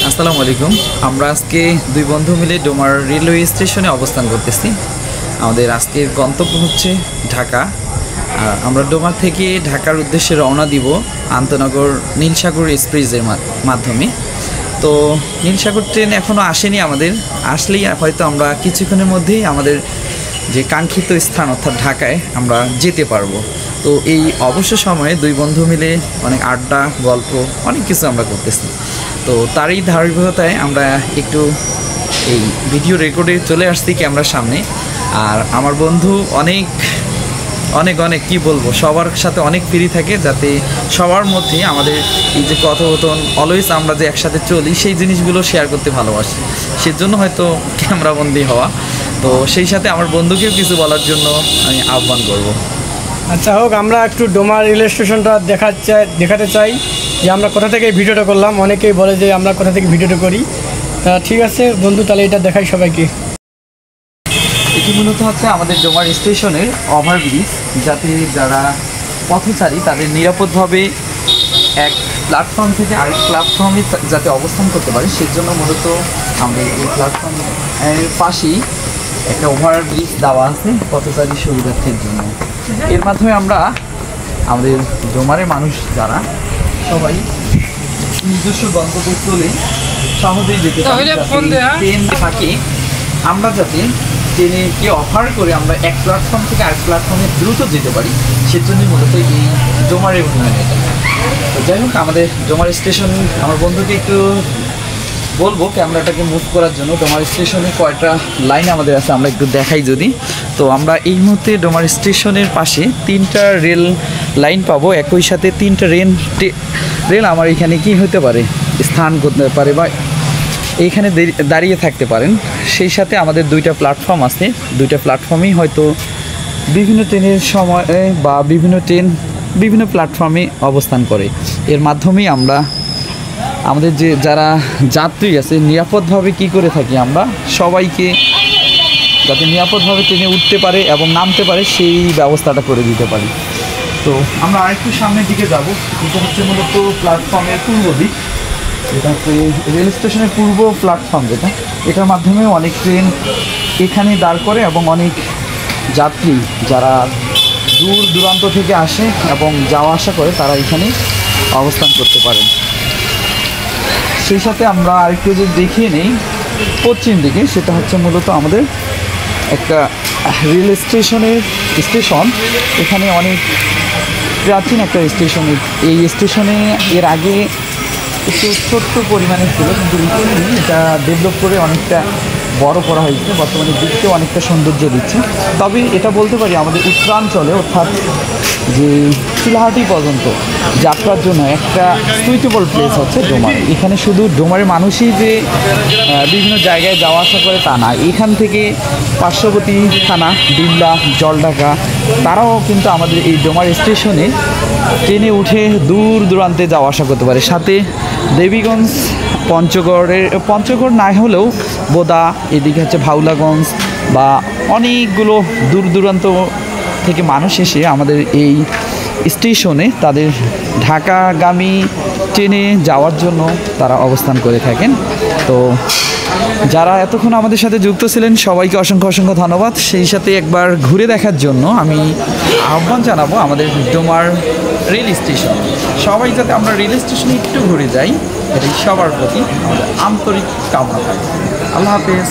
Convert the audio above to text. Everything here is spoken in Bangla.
আসসালামু আলাইকুম। আমরা আজকে দুই বন্ধু মিলে ডোমার রেলওয়ে স্টেশনে অবস্থান করতেছি। আমাদের আজকের গন্তব্য হচ্ছে ঢাকা। আর আমরা ডোমার থেকে ঢাকার উদ্দেশ্যে রওনা দিব আন্তনগর নীলসাগর এক্সপ্রেসের মাধ্যমে। তো নীলসাগর ট্রেন এখনও আসেনি আমাদের, আসলেই হয়তো আমরা কিছুক্ষণের মধ্যেই আমাদের যে কাঙ্ক্ষিত স্থান অর্থাৎ ঢাকায় আমরা যেতে পারবো। তো এই অবসর সময়ে দুই বন্ধু মিলে অনেক আড্ডা, গল্প, অনেক কিছু আমরা করতেছি। তো তারই ধারাবাহিকতায় আমরা একটু এই ভিডিও রেকর্ডে চলে আসছি ক্যামেরার সামনে। আর আমার বন্ধু অনেক অনেক অনেক কি বলবো, সবার সাথে অনেক ফ্রি থাকে, যাতে সবার মধ্যে আমাদের এই যে কথোপকথন অলওয়েজ আমরা যে একসাথে চলি সেই জিনিসগুলো শেয়ার করতে ভালোবাসি। সেজন্য হয়তো ক্যামেরাবন্দি হওয়া। তো সেই সাথে আমার বন্ধুকেও কিছু বলার জন্য আমি আহ্বান করব। আচ্ছা হোক, আমরা একটু ডোমা রেল স্টেশনটা দেখাতে চাই যে আমরা কোথা থেকে ভিডিওটা করলাম। অনেকেই বলে যে আমরা কোথা থেকে ভিডিওটা করি। ঠিক আছে বন্ধু, তাহলে এটা দেখাই সবাইকে। এটি মূলত হচ্ছে আমাদের ডোমার স্টেশনের ওভারব্রিজ, যাতে যারা পথচারী তাদের নিরাপদভাবে এক প্ল্যাটফর্ম থেকে আরেক প্ল্যাটফর্মে যাতে অবস্থান করতে পারে, সেজন্য মূলত আমাদের এই প্ল্যাটফর্মের পাশেই একটা ওভারব্রিজ দেওয়া আছে পথচারী সুবিধার্থের জন্য। এর মাধ্যমে আমরা আমাদের ডোমারের মানুষ যারা সবাই নিজস্ব গন্তব্যস্থলে সহজেই যেতে পারি। ট্রেন থাকে, আমরা যাতে ট্রেনকে অফার করে আমরা এক প্ল্যাটফর্ম থেকে আরেক প্ল্যাটফর্মে দ্রুত যেতে পারি, সেজন্যই মূলত এই ডোমারের উন্নয়ন। তো যাই হোক, আমাদের ডোমার স্টেশন, আমার বন্ধুকে একটু বলবো ক্যামেরাটাকে মুভ করার জন্য। ডোমার স্টেশনে কয়টা লাইন আমাদের আছে আমরা একটু দেখাই যদি। তো আমরা এই মুহূর্তে ডোমার স্টেশনের পাশে 3টা রেল লাইন পাবো, একই সাথে 3টা রেল আমার এখানে কি হতে পারে, স্থান করতে পারে বা এইখানে দাঁড়িয়ে থাকতে পারেন। সেই সাথে আমাদের 2টা প্ল্যাটফর্ম আছে, 2টা প্ল্যাটফর্মেই হয়তো বিভিন্ন ট্রেনের সময় বা বিভিন্ন ট্রেন বিভিন্ন প্ল্যাটফর্মে অবস্থান করে। এর মাধ্যমেই আমরা আমাদের যে যারা যাত্রী আছে নিরাপদভাবে কি করে থাকি, আমরা সবাইকে যাতে নিরাপদভাবে ট্রেনে উঠতে পারে এবং নামতে পারে সেই ব্যবস্থাটা করে দিতে পারি। তো আমরা আরেকটু সামনের দিকে যাব। এটা হচ্ছে মূলত প্ল্যাটফর্মের পূর্ব দিক, এটা হচ্ছে রেল স্টেশনের পূর্ব প্ল্যাটফর্ম, এটার মাধ্যমেও অনেক ট্রেন এখানে দাঁড় করে এবং অনেক যাত্রী যারা দূর দূরান্ত থেকে আসে এবং যাওয়া আসা করে তারা এখানে অবস্থান করতে পারেন। সেই সাথে আমরা আরেকটু যদি দেখিয়ে নেই পশ্চিম দিকে, সেটা হচ্ছে মূলত আমাদের একটা রেল স্টেশন। এখানে অনেক প্রাচীন একটা স্টেশন। এই স্টেশনে এর আগে একটু ছোট্ট পরিমাণে ছিল, কিন্তু রিসেন্টলি এটা ডেভেলপ করে অনেকটা বড় করা হয়েছে, বর্তমানে দেখতেও অনেকটা সৌন্দর্য দিচ্ছে। তবে এটা বলতে পারি আমাদের উত্তরাঞ্চলে অর্থাৎ যে চিলাহাটি পর্যন্ত যাত্রার জন্য একটা সুইটেবল প্লেস হচ্ছে ডোমার। এখানে শুধু ডোমারের মানুষই যে বিভিন্ন জায়গায় যাওয়া আসা করে তা না, এখান থেকে পার্শ্ববর্তী থানা ডিমলা, জলঢাকা তারাও কিন্তু আমাদের এই ডোমার স্টেশনে ট্রেনে উঠে দূর দূরান্তে যাওয়া আসা করতে পারে। সাথে দেবীগঞ্জ, পঞ্চগড় না হলেও বোদা, এদিকে হচ্ছে ভাউলাগঞ্জ বা অনেকগুলো দূর দূরান্ত থেকে মানুষ এসে আমাদের এই স্টেশনে তাদের ঢাকাগামী ট্রেনে যাওয়ার জন্য তারা অবস্থান করে থাকেন। তো যারা এতক্ষণ আমাদের সাথে যুক্ত ছিলেন সবাইকে অসংখ্য অসংখ্য ধন্যবাদ। সেই সাথে একবার ঘুরে দেখার জন্য আমি আহ্বান জানাবো আমাদের ডোমার রেল স্টেশন। সবাই যাতে আমরা রেল স্টেশনে একটু ঘুরে যাই, এটাই সবার প্রতি আমাদের আন্তরিক কামনা থাকে। আল্লাহ হাফেজ।